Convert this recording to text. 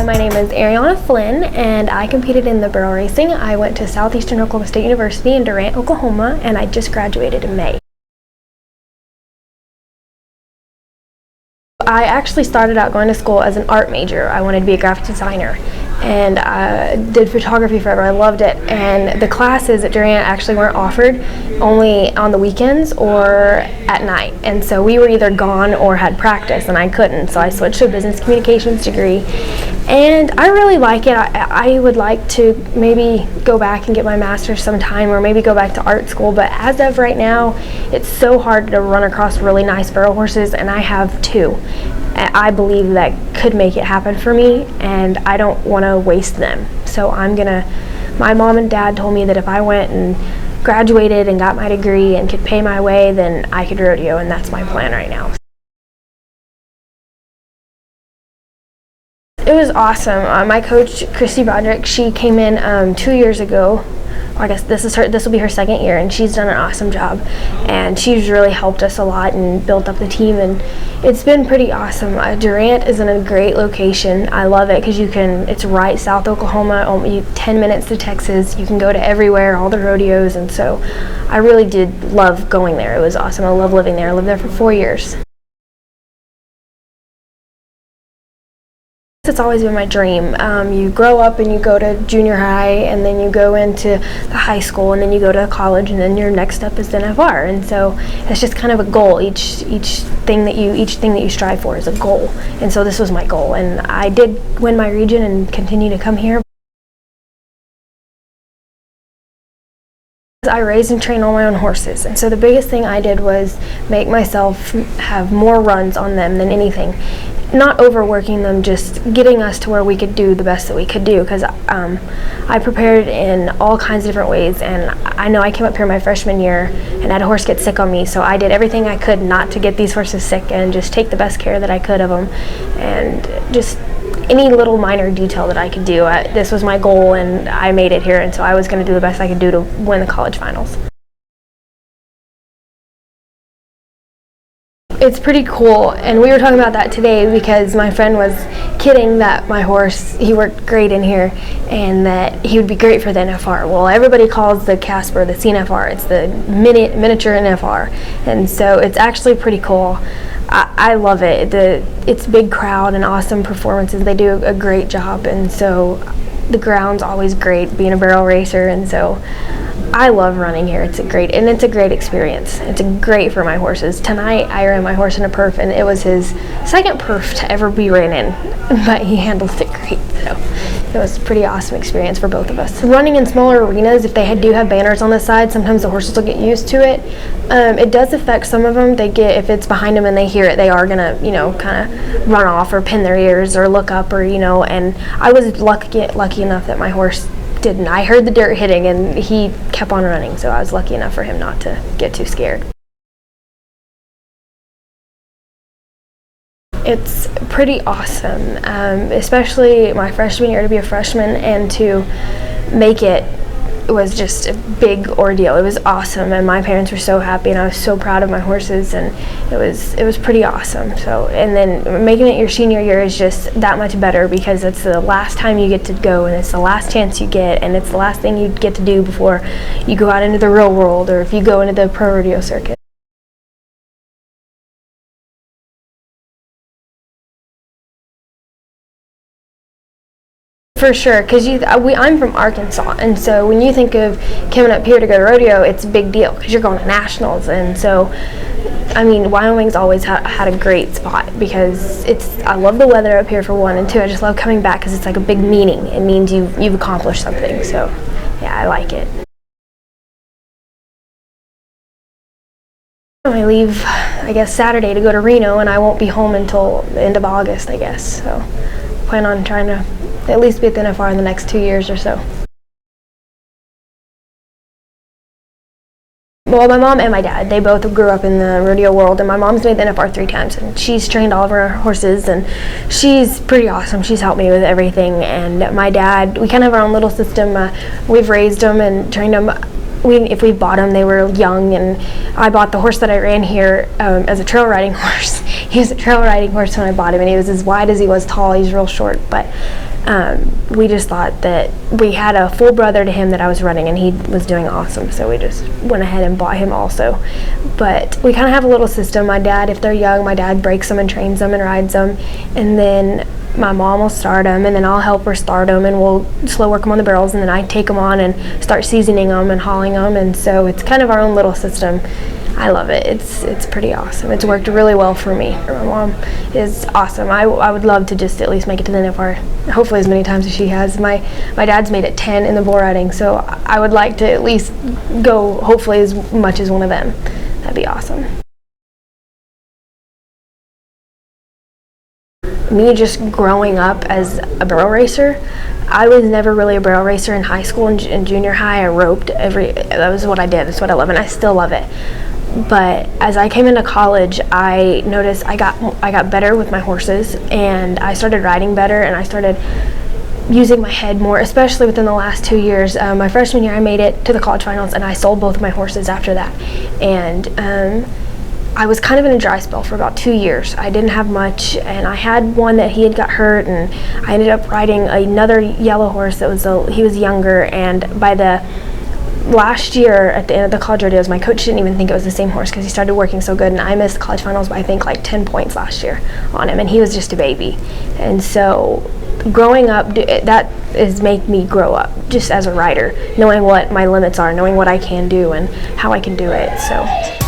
My name is Ari-Anna Flynn, and I competed in the barrel racing. I went to Southeastern Oklahoma State University in Durant, Oklahoma, and I just graduated in May. I actually started out going to school as an art major. I wanted to be a graphic designer, and I did photography forever. I loved it, and the classes at Durant actually weren't offered, only on the weekends or at night, and so we were either gone or had practice, and I couldn't, so I switched to a business communications degree, and I really like it. I would like to maybe go back and get my master's sometime, or maybe go back to art school, but as of right now, it's so hard to run across really nice barrel horses, and I have two. I believe that could make it happen for me, and I don't want to waste them. So my mom and dad told me that if I went and graduated and got my degree and could pay my way, then I could rodeo, and that's my plan right now. It was awesome. My coach, Christy Broderick, she came in 2 years ago. I guess this will be her second year, and she's done an awesome job, and she's really helped us a lot and built up the team, and it's been pretty awesome. Durant is in a great location. I love it because it's right South Oklahoma, only 10 minutes to Texas. You can go to everywhere, all the rodeos, and so I really did love going there. It was awesome. I love living there. I lived there for 4 years. It's always been my dream. You grow up and you go to junior high, and then you go into the high school, and then you go to college, and then your next step is CNFR. And so it's just kind of a goal. Each thing that you strive for is a goal. And so this was my goal, and I did win my region and continue to come here. I raised and train all my own horses, and so the biggest thing I did was make myself have more runs on them than anything. Not overworking them, just getting us to where we could do the best that we could do, because I prepared in all kinds of different ways, and I know I came up here my freshman year and had a horse get sick on me, so I did everything I could not to get these horses sick and just take the best care that I could of them, and just any little minor detail that I could do. This was my goal, and I made it here, and so I was going to do the best I could do to win the college finals. It's pretty cool, and we were talking about that today because my friend was kidding that my horse, he worked great in here, and that he would be great for the NFR. Well, everybody calls the Casper the CNFR. It's the miniature NFR, and so it's actually pretty cool. I love it. It's a big crowd and awesome performances. They do a great job, and so the ground's always great being a barrel racer, and so I love running here. It's a great experience. It's great for my horses. Tonight I ran my horse in a perf, and it was his second perf to ever be ran in, but he handled it great, so it was a pretty awesome experience for both of us. Running in smaller arenas, if they do have banners on the side, sometimes the horses will get used to it. It does affect some of them. If it's behind them and they hear it, they are gonna, kind of run off or pin their ears or look up, or and I was lucky enough that my horse didn't. I heard the dirt hitting, and he kept on running, so I was lucky enough for him not to get too scared. It's pretty awesome, especially my freshman year, to be a freshman and to make it was just a big ordeal. It was awesome, and my parents were so happy, and I was so proud of my horses, and it was pretty awesome. So, and then making it your senior year is just that much better, because it's the last time you get to go, and it's the last chance you get, and it's the last thing you get to do before you go out into the real world, or if you go into the pro rodeo circuit. For sure, because I'm from Arkansas, and so when you think of coming up here to go to rodeo, it's a big deal because you're going to nationals, and so Wyoming's always had a great spot because I love the weather up here for one, and two, I just love coming back because it's like a big meaning. It means you've accomplished something, so yeah, I like it. I leave, I guess, Saturday to go to Reno, and I won't be home until the end of August, I guess, so plan on trying to at least be at the NFR in the next 2 years or so. Well, my mom and my dad, they both grew up in the rodeo world, and my mom's made the NFR 3 times, and she's trained all of our horses, and she's pretty awesome. She's helped me with everything, and my dad, we kind of have our own little system. We've raised them and trained them. if we bought them, they were young, and I bought the horse that I ran here as a trail riding horse. He was a trail riding horse when I bought him, and he was as wide as he was tall. He's real short, but we just thought that we had a full brother to him that I was running, and he was doing awesome, so we just went ahead and bought him also. But we kind of have a little system. My dad, if they're young, my dad breaks them and trains them and rides them, and then my mom will start them, and then I'll help her start them, and we'll slow work them on the barrels, and then I take them on and start seasoning them and hauling them, and so it's kind of our own little system. I love it. It's pretty awesome. It's worked really well for me. My mom is awesome. I would love to just at least make it to the CNFR, hopefully as many times as she has. My dad's made it 10 in the bull riding, so I would like to at least go hopefully as much as one of them. That'd be awesome. Me just growing up as a barrel racer, I was never really a barrel racer in high school and junior high. I roped that was what I did. That's what I love, and I still love it. But as I came into college, I noticed I got better with my horses, and I started riding better, and I started using my head more, especially within the last 2 years. My freshman year, I made it to the college finals, and I sold both of my horses after that. And I was kind of in a dry spell for about 2 years. I didn't have much, and I had one that he had got hurt, and I ended up riding another yellow horse that he was younger, and by the last year at the end of the college rodeos, my coach didn't even think it was the same horse because he started working so good, and I missed the college finals by I think like 10 points last year on him, and he was just a baby. And so growing up, that has made me grow up just as a rider, knowing what my limits are, knowing what I can do and how I can do it. So